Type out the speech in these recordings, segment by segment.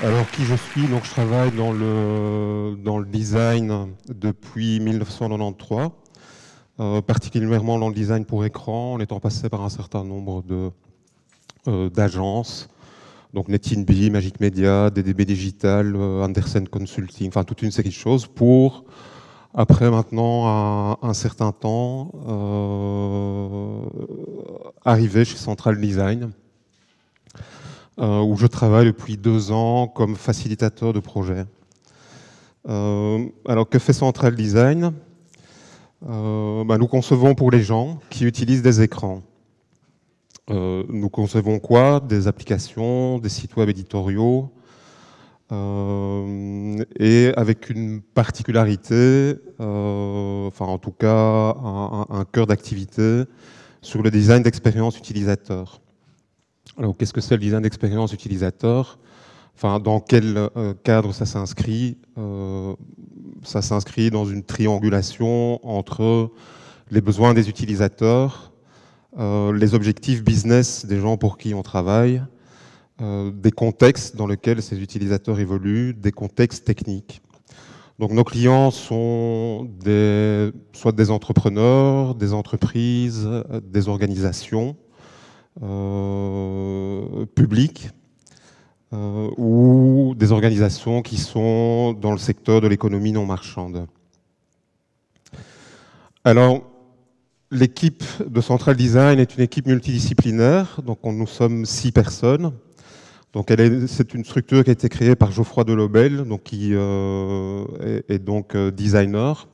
Alors, qui je suis? Donc, je travaille dans le design depuis 1993, particulièrement dans le design pour écran, en étant passé par un certain nombre d'agences, donc NetInBee, Magic Media, DDB Digital, Andersen Consulting, enfin toute une série de choses pour, après maintenant un certain temps, arriver chez Central Design, où je travaille depuis 2 ans comme facilitateur de projet. Alors, que fait Central Design? Nous concevons pour les gens qui utilisent des écrans. Nous concevons quoi? Des applications, des sites web éditoriaux, et avec une particularité, enfin en tout cas un cœur d'activité sur le design d'expérience utilisateur. Alors, qu'est-ce que c'est le design d'expérience utilisateur? Enfin, dans quel cadre ça s'inscrit? Ça s'inscrit dans une triangulation entre les besoins des utilisateurs, les objectifs business des gens pour qui on travaille, des contextes dans lesquels ces utilisateurs évoluent, des contextes techniques. Donc nos clients sont soit des entrepreneurs, des entreprises, des organisations publiques, ou des organisations qui sont dans le secteur de l'économie non marchande. Alors, l'équipe de Central Design est une équipe multidisciplinaire, donc nous sommes 6 personnes. Donc c'est une structure qui a été créée par Geoffroy Delobel, donc qui est donc designer.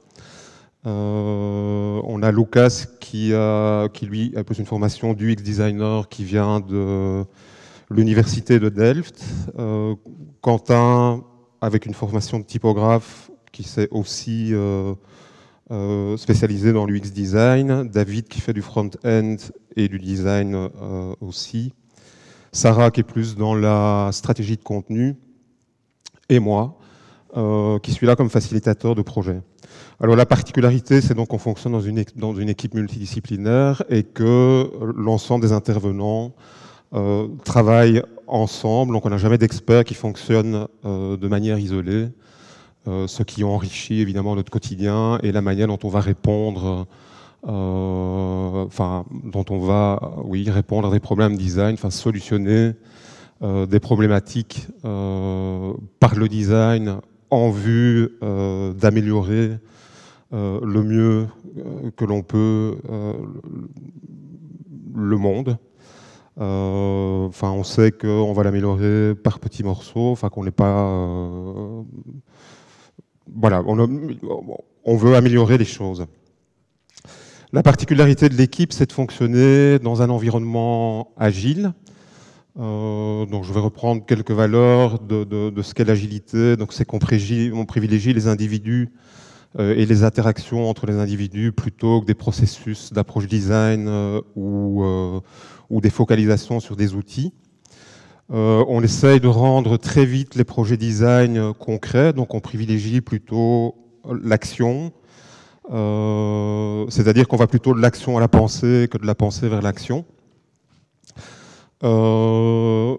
On a Lucas qui lui a une formation d'UX designer qui vient de l'université de Delft. Quentin avec une formation de typographe qui s'est aussi spécialisé dans l'UX design. David qui fait du front-end et du design aussi. Sarah qui est plus dans la stratégie de contenu, et moi qui suis là comme facilitateur de projet. Alors la particularité, c'est donc qu'on fonctionne dans une équipe multidisciplinaire et que l'ensemble des intervenants travaillent ensemble, donc on n'a jamais d'experts qui fonctionnent de manière isolée, ce qui enrichit évidemment notre quotidien et la manière dont on va répondre dont on va, répondre à des problèmes design, solutionner des problématiques par le design en vue d'améliorer le mieux que l'on peut le monde. On sait qu'on va l'améliorer par petits morceaux, qu'on n'est pas... voilà, on veut améliorer les choses. La particularité de l'équipe, c'est de fonctionner dans un environnement agile. Donc je vais reprendre quelques valeurs de ce qu'est l'agilité. Donc c'est qu'on privilégie les individus et les interactions entre les individus plutôt que des processus d'approche design ou des focalisations sur des outils. On essaye de rendre très vite les projets design concrets, donc on privilégie plutôt l'action. C'est-à-dire qu'on va plutôt de l'action à la pensée que de la pensée vers l'action. On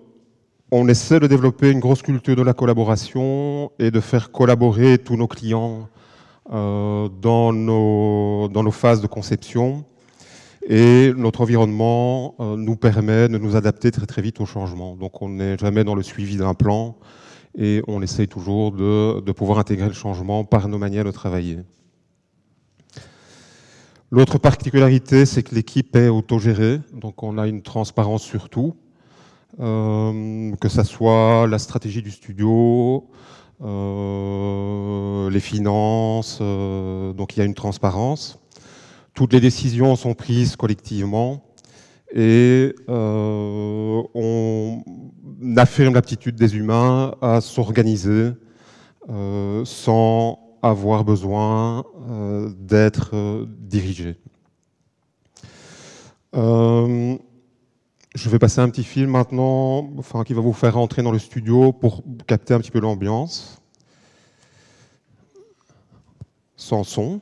essaie de développer une grosse culture de la collaboration et de faire collaborer tous nos clients dans nos phases de conception. Et notre environnement nous permet de nous adapter très très vite au changement. Donc on n'est jamais dans le suivi d'un plan et on essaye toujours de pouvoir intégrer le changement par nos manières de travailler. L'autre particularité, c'est que l'équipe est autogérée, donc on a une transparence sur tout, que ça soit la stratégie du studio, les finances, donc il y a une transparence. Toutes les décisions sont prises collectivement et on affirme l'aptitude des humains à s'organiser sans avoir besoin d'être dirigés. Je vais passer un petit film maintenant, qui va vous faire rentrer dans le studio pour capter un petit peu l'ambiance. Sans son.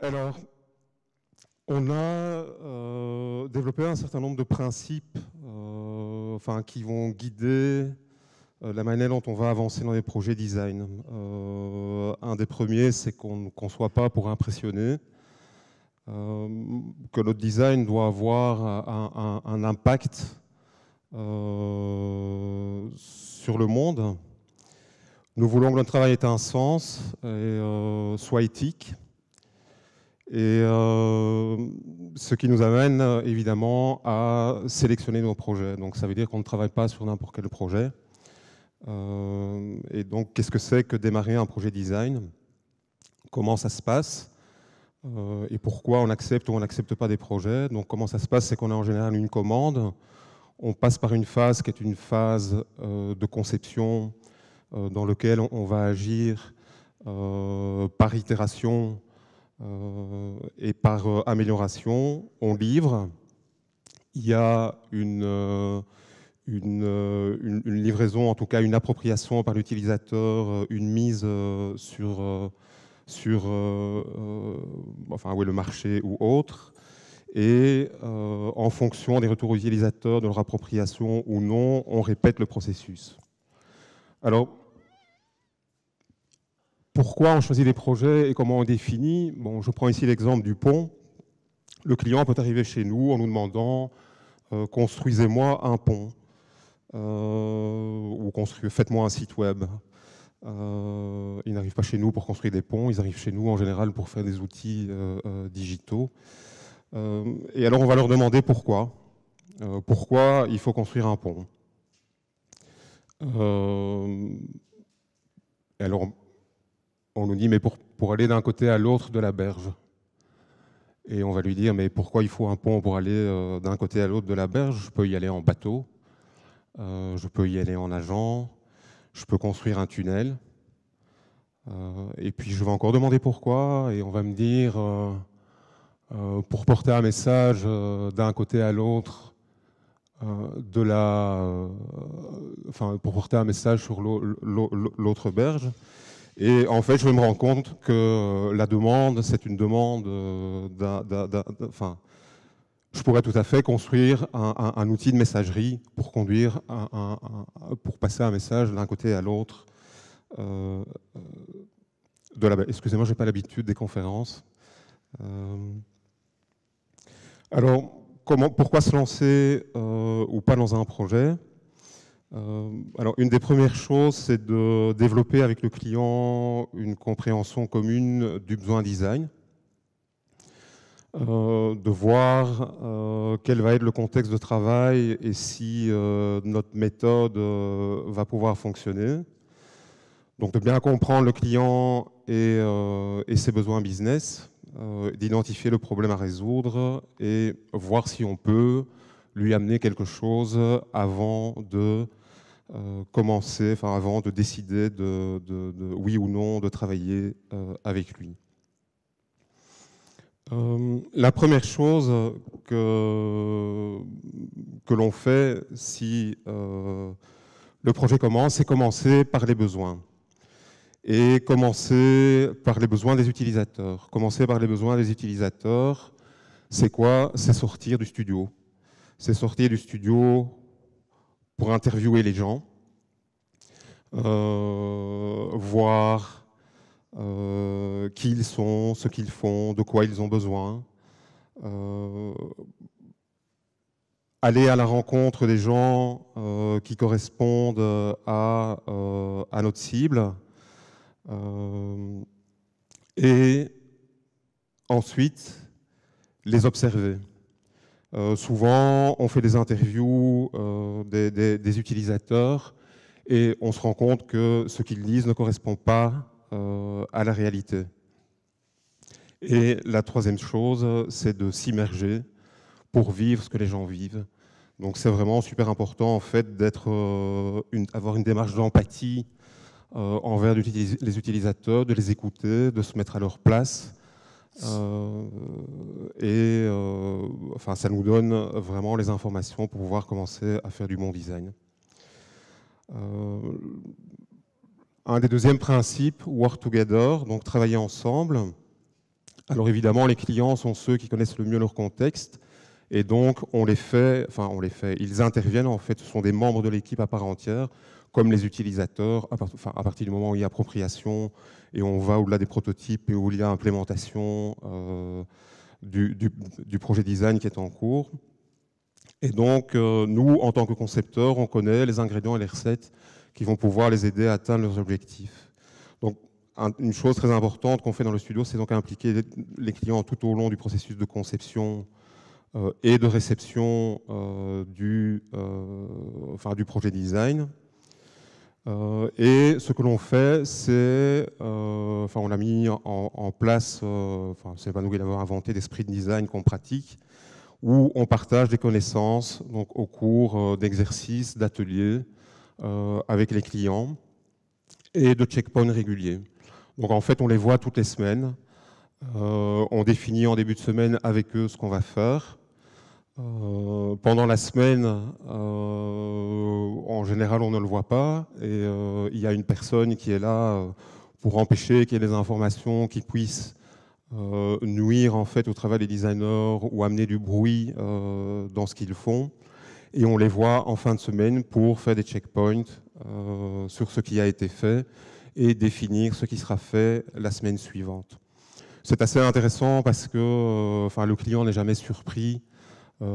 Alors, on a développé un certain nombre de principes qui vont guider la manière dont on va avancer dans les projets design. Un des premiers, c'est qu'on ne conçoit pas pour impressionner, que notre design doit avoir un impact sur le monde. Nous voulons que notre travail ait un sens et soit éthique. Et ce qui nous amène évidemment à sélectionner nos projets. Donc ça veut dire qu'on ne travaille pas sur n'importe quel projet. Et donc qu'est-ce que c'est que démarrer un projet design? Comment ça se passe? Et pourquoi on accepte ou on n'accepte pas des projets? Donc comment ça se passe? C'est qu'on a en général une commande. On passe par une phase qui est une phase de conception dans laquelle on va agir par itération et par amélioration. On livre. Il y a une livraison, en tout cas une appropriation par l'utilisateur, une mise sur le marché ou autre. Et en fonction des retours utilisateurs, de leur appropriation ou non, on répète le processus. Alors, pourquoi on choisit les projets et comment on définit? Bon, je prends ici l'exemple du pont. Le client peut arriver chez nous en nous demandant construisez-moi un pont ou faites-moi un site web. Ils n'arrivent pas chez nous pour construire des ponts, ils arrivent chez nous en général pour faire des outils digitaux. Et alors on va leur demander pourquoi. Pourquoi il faut construire un pont. Et alors on nous dit mais pour aller d'un côté à l'autre de la berge. Et on va lui dire mais pourquoi il faut un pont pour aller d'un côté à l'autre de la berge? Je peux y aller en bateau, je peux y aller en nageant, je peux construire un tunnel. Et puis je vais encore demander pourquoi, et on va me dire pour porter un message d'un côté à l'autre pour porter un message sur l'autre berge. Et en fait, je vais me rendre compte que la demande, c'est une demande je pourrais tout à fait construire un outil de messagerie pour conduire, pour passer un message d'un côté à l'autre. Excusez-moi, je n'ai pas l'habitude des conférences. Alors, pourquoi se lancer ou pas dans un projet? Alors, une des premières choses, c'est de développer avec le client une compréhension commune du besoin design, de voir quel va être le contexte de travail et si notre méthode va pouvoir fonctionner. Donc, de bien comprendre le client et ses besoins business, d'identifier le problème à résoudre et voir si on peut lui amener quelque chose avant de commencer, avant de décider de oui ou non de travailler avec lui. La première chose que l'on fait si le projet commence, c'est commencer par les besoins. Et commencer par les besoins des utilisateurs. Commencer par les besoins des utilisateurs, c'est quoi? C'est sortir du studio. C'est sortir du studio pour interviewer les gens, voir qui ils sont, ce qu'ils font, de quoi ils ont besoin. Aller à la rencontre des gens qui correspondent à notre cible. Et ensuite, les observer. Souvent, on fait des interviews des utilisateurs et on se rend compte que ce qu'ils disent ne correspond pas à la réalité. Et la troisième chose, c'est de s'immerger pour vivre ce que les gens vivent. Donc c'est vraiment super important en fait avoir une démarche d'empathie envers les utilisateurs, de les écouter, de se mettre à leur place. Ça nous donne vraiment les informations pour pouvoir commencer à faire du bon design. Un des deuxièmes principes, work together, donc travailler ensemble. Alors évidemment, les clients sont ceux qui connaissent le mieux leur contexte, et donc ils interviennent en fait, ce sont des membres de l'équipe à part entière, comme les utilisateurs, à partir du moment où il y a appropriation et on va au-delà des prototypes et où il y a implémentation du projet design qui est en cours. Et donc, nous, en tant que concepteurs, on connaît les ingrédients et les recettes qui vont pouvoir les aider à atteindre leurs objectifs. Donc, une chose très importante qu'on fait dans le studio, c'est donc impliquer les clients tout au long du processus de conception et de réception du projet design. Et ce que l'on fait, c'est, on a mis en place, c'est pas nous qui l'avons inventé, des sprint design qu'on pratique, où on partage des connaissances donc, au cours d'exercices, d'ateliers avec les clients et de checkpoints réguliers. Donc en fait, on les voit toutes les semaines. On définit en début de semaine avec eux ce qu'on va faire. Pendant la semaine, en général, on ne le voit pas. Et il y a une personne qui est là pour empêcher qu'il y ait des informations qui puissent nuire en fait au travail des designers ou amener du bruit dans ce qu'ils font. Et on les voit en fin de semaine pour faire des checkpoints sur ce qui a été fait et définir ce qui sera fait la semaine suivante. C'est assez intéressant parce que le client n'est jamais surpris. Il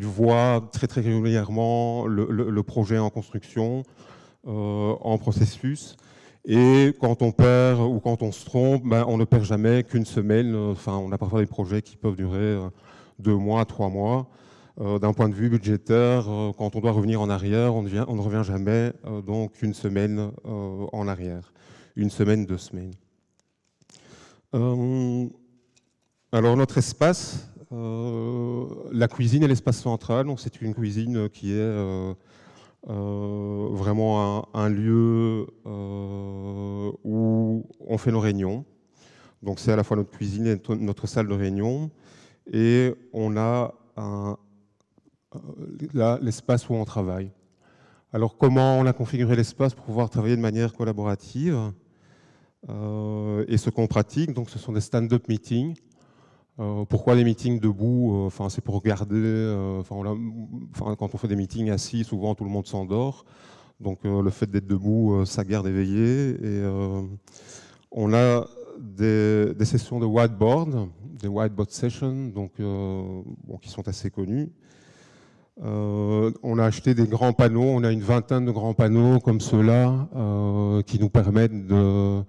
voit très très régulièrement le projet en construction, en processus. Et quand on perd ou quand on se trompe, on ne perd jamais qu'une semaine. On a parfois des projets qui peuvent durer 2 mois, 3 mois. D'un point de vue budgétaire, quand on doit revenir en arrière, on ne revient jamais donc une semaine en arrière. 1 semaine, 2 semaines. Alors notre espace, la cuisine est l'espace central. Donc c'est une cuisine qui est vraiment un lieu où on fait nos réunions. Donc c'est à la fois notre cuisine et notre salle de réunion. Et on a là l'espace où on travaille. Alors comment on a configuré l'espace pour pouvoir travailler de manière collaborative et ce qu'on pratique, donc ce sont des stand-up meetings. Pourquoi les meetings debout? C'est pour regarder. Quand on fait des meetings assis, souvent tout le monde s'endort. Donc le fait d'être debout, ça garde éveillé. Et on a des sessions de whiteboard, des whiteboard sessions, donc qui sont assez connues. On a acheté des grands panneaux. On a une vingtaine de grands panneaux comme ceux-là qui nous permettent de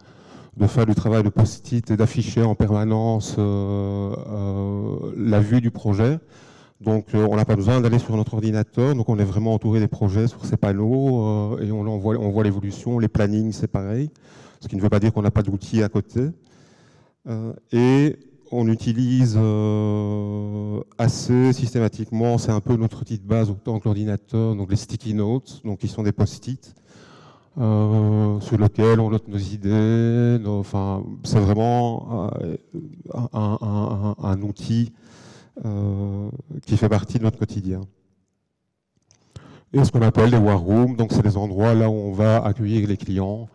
faire du travail de post-it et d'afficher en permanence la vue du projet. Donc on n'a pas besoin d'aller sur notre ordinateur, donc on est vraiment entouré des projets sur ces panneaux et on voit l'évolution, les plannings c'est pareil, ce qui ne veut pas dire qu'on n'a pas d'outils à côté. Et on utilise assez systématiquement, c'est un peu notre outil de base autant que l'ordinateur, donc les sticky notes, donc qui sont des post-it. Sur lequel on note nos idées. C'est vraiment un outil qui fait partie de notre quotidien. Et ce qu'on appelle les war rooms, donc c'est des endroits là où on va accueillir les clients,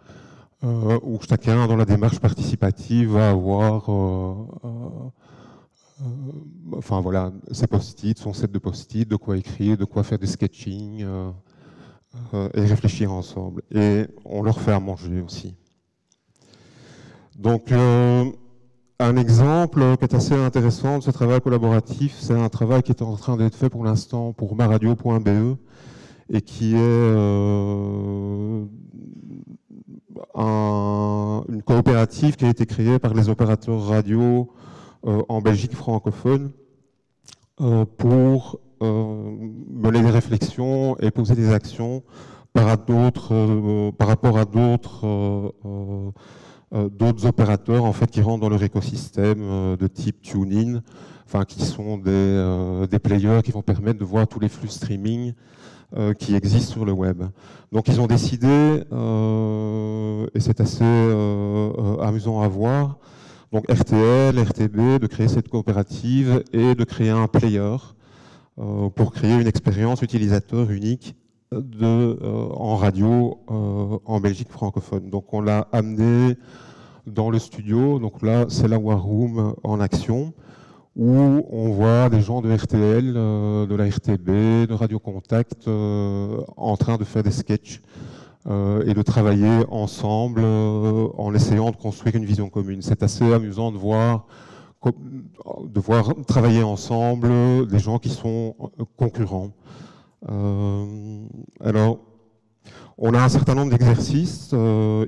où chacun dans la démarche participative va avoir ses post-it, son set de post-it, de quoi écrire, de quoi faire du sketching. Et réfléchir ensemble. Et on leur fait à manger aussi. Donc, un exemple qui est assez intéressant de ce travail collaboratif, c'est un travail qui est en train d'être fait pour l'instant pour maradio.be et qui est une coopérative qui a été créée par les opérateurs radio en Belgique francophone pour mener des réflexions et poser des actions par rapport à d'autres opérateurs en fait qui rentrent dans leur écosystème de type TuneIn, qui sont des players qui vont permettre de voir tous les flux streaming qui existent sur le web. Donc ils ont décidé, et c'est assez amusant à voir, donc RTL, RTB, de créer cette coopérative et de créer un player pour créer une expérience utilisateur unique en radio en Belgique francophone. Donc on l'a amené dans le studio. Donc là, c'est la War Room en action, où on voit des gens de RTL, de la RTB, de Radio Contact, en train de faire des sketchs et de travailler ensemble en essayant de construire une vision commune. C'est assez amusant de voir travailler ensemble des gens qui sont concurrents. Alors, on a un certain nombre d'exercices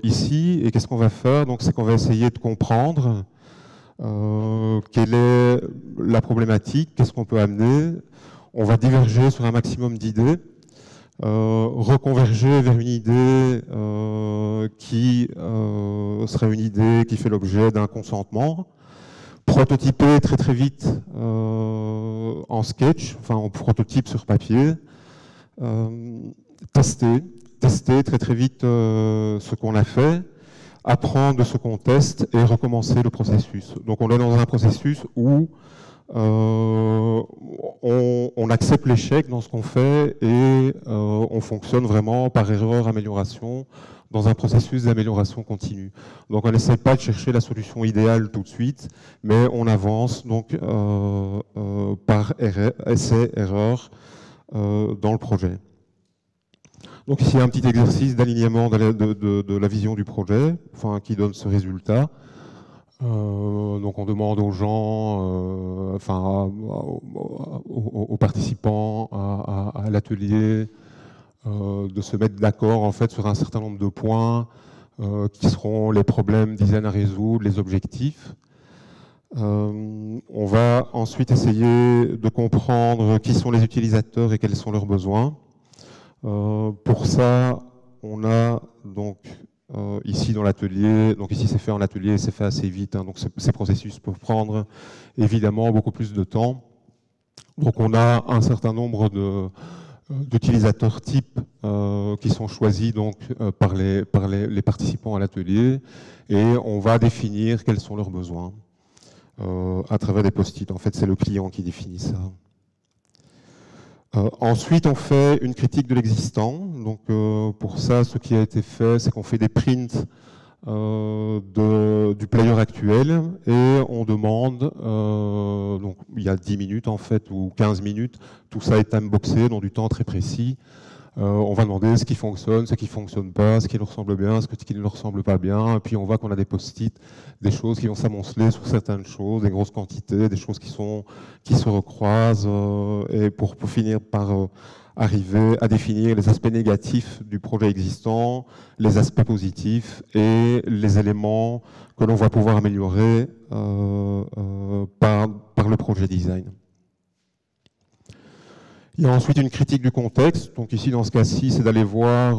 ici, et qu'est-ce qu'on va faire? Donc, c'est qu'on va essayer de comprendre quelle est la problématique, qu'est-ce qu'on peut amener. On va diverger sur un maximum d'idées, reconverger vers une idée qui serait une idée qui fait l'objet d'un consentement, prototyper très très vite en sketch, enfin en prototype sur papier, tester très très vite ce qu'on a fait, apprendre de ce qu'on teste et recommencer le processus. Donc on est dans un processus où on accepte l'échec dans ce qu'on fait et on fonctionne vraiment par erreur, amélioration, dans un processus d'amélioration continue. Donc on n'essaie pas de chercher la solution idéale tout de suite, mais on avance donc par essai, erreur dans le projet. Donc ici, un petit exercice d'alignement de la vision du projet, enfin, qui donne ce résultat. Donc on demande aux gens, aux participants à l'atelier de se mettre d'accord en fait sur un certain nombre de points qui seront les problèmes design à résoudre, les objectifs. On va ensuite essayer de comprendre qui sont les utilisateurs et quels sont leurs besoins. Pour ça, on a donc ici dans l'atelier, donc ici c'est fait en atelier, c'est fait assez vite, hein, donc ces processus peuvent prendre évidemment beaucoup plus de temps. Donc on a un certain nombre d'utilisateurs types qui sont choisis donc par les participants à l'atelier, et on va définir quels sont leurs besoins à travers des post-it. En fait, c'est le client qui définit ça. Ensuite, on fait une critique de l'existant. Donc, pour ça, ce qui a été fait, c'est qu'on fait des prints du player actuel et on demande, donc il y a 10 minutes en fait, ou 15 minutes, tout ça est timeboxé dans du temps très précis. On va demander ce qui fonctionne, ce qui ne fonctionne pas, ce qui leur ressemble bien, ce qui ne leur ressemble pas bien. Et puis on voit qu'on a des post-it, des choses qui vont s'amonceler sur certaines choses, des grosses quantités, des choses qui se recroisent. Et pour finir par arriver à définir les aspects négatifs du projet existant, les aspects positifs et les éléments que l'on va pouvoir améliorer par le projet design. Il y a ensuite une critique du contexte. Donc ici, dans ce cas-ci, c'est d'aller voir,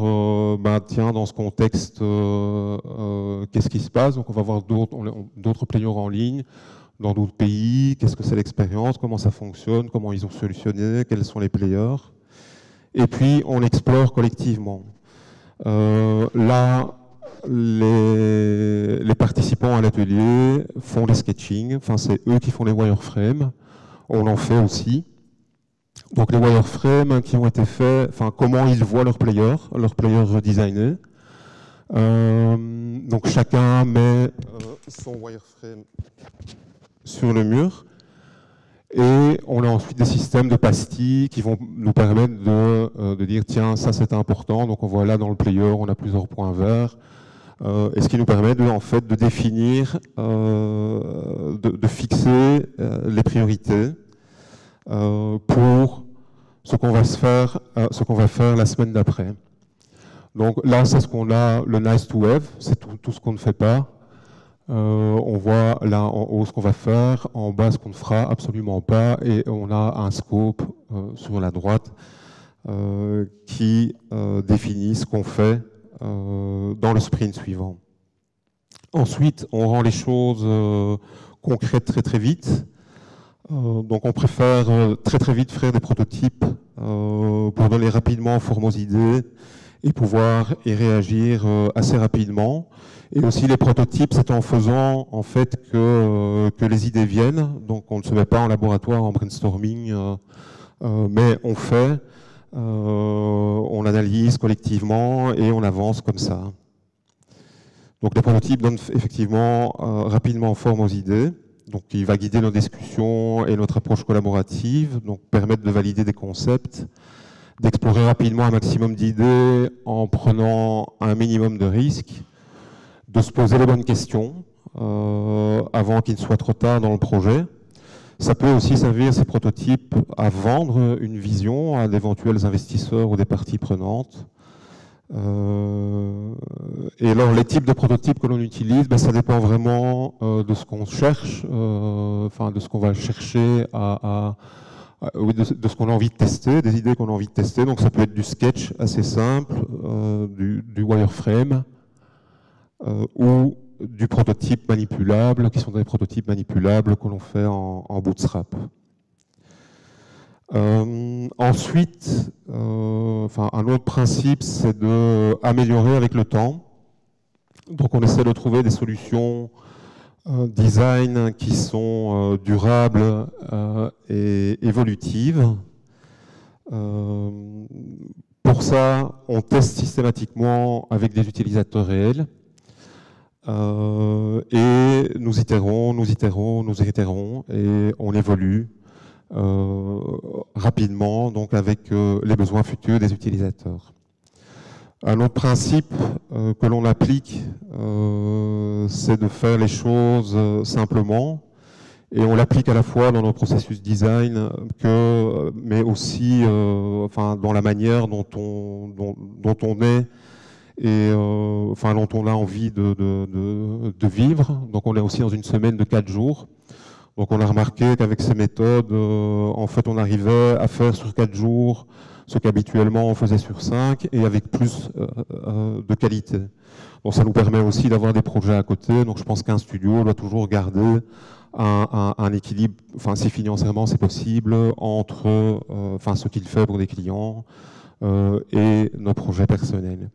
tiens, dans ce contexte, qu'est-ce qui se passe. Donc on va voir d'autres players en ligne, dans d'autres pays, qu'est-ce que c'est l'expérience, comment ça fonctionne, comment ils ont solutionné, quels sont les players. Et puis, on explore collectivement. Là, les participants à l'atelier font les sketching, enfin c'est eux qui font les wireframes, on en fait aussi. Donc les wireframes qui ont été faits, enfin comment ils voient leur player redesigné. Donc chacun met son wireframe sur le mur et on a ensuite des systèmes de pastilles qui vont nous permettre de dire tiens ça c'est important, donc on voit là dans le player on a plusieurs points verts. Et ce qui nous permet en fait de définir, de fixer les priorités pour ce qu'on va faire la semaine d'après. Donc là, c'est ce qu'on a, le nice to have, c'est tout ce qu'on ne fait pas. On voit là en haut ce qu'on va faire, en bas ce qu'on ne fera absolument pas, et on a un scope sur la droite qui définit ce qu'on fait dans le sprint suivant. Ensuite, on rend les choses concrètes très très vite. Donc on préfère très très vite faire des prototypes pour donner rapidement forme aux idées et pouvoir y réagir assez rapidement. Et aussi les prototypes, c'est en faisant en fait que les idées viennent. Donc on ne se met pas en laboratoire en brainstorming, mais on fait, on analyse collectivement et on avance comme ça. Donc le prototype donne effectivement rapidement forme aux idées. Donc il va guider nos discussions et notre approche collaborative, donc permettre de valider des concepts, d'explorer rapidement un maximum d'idées en prenant un minimum de risques, de se poser les bonnes questions avant qu'il ne soit trop tard dans le projet. Ça peut aussi servir, ces prototypes, à vendre une vision à d'éventuels investisseurs ou des parties prenantes. Et alors, les types de prototypes que l'on utilise, ben, ça dépend vraiment de ce qu'on cherche, enfin de ce qu'on va chercher oui, de ce qu'on a envie de tester, des idées qu'on a envie de tester. Donc ça peut être du sketch assez simple, du wireframe, ou du prototype manipulable, qui sont des prototypes manipulables que l'on fait en Bootstrap. Ensuite, un autre principe, c'est d'améliorer avec le temps. Donc on essaie de trouver des solutions design qui sont durables et évolutives. Pour ça, on teste systématiquement avec des utilisateurs réels. Et nous itérons, et on évolue rapidement, donc avec les besoins futurs des utilisateurs. Un autre principe que l'on applique, c'est de faire les choses simplement, et on l'applique à la fois dans nos processus design, mais aussi dans la manière dont on est et dont on a envie de vivre. Donc on est aussi dans une semaine de 4 jours. Donc on a remarqué qu'avec ces méthodes, en fait, on arrivait à faire sur 4 jours ce qu'habituellement on faisait sur 5, et avec plus de qualité. Donc ça nous permet aussi d'avoir des projets à côté. Donc je pense qu'un studio doit toujours garder un équilibre, si financièrement c'est possible, entre ce qu'il fait pour des clients et nos projets personnels.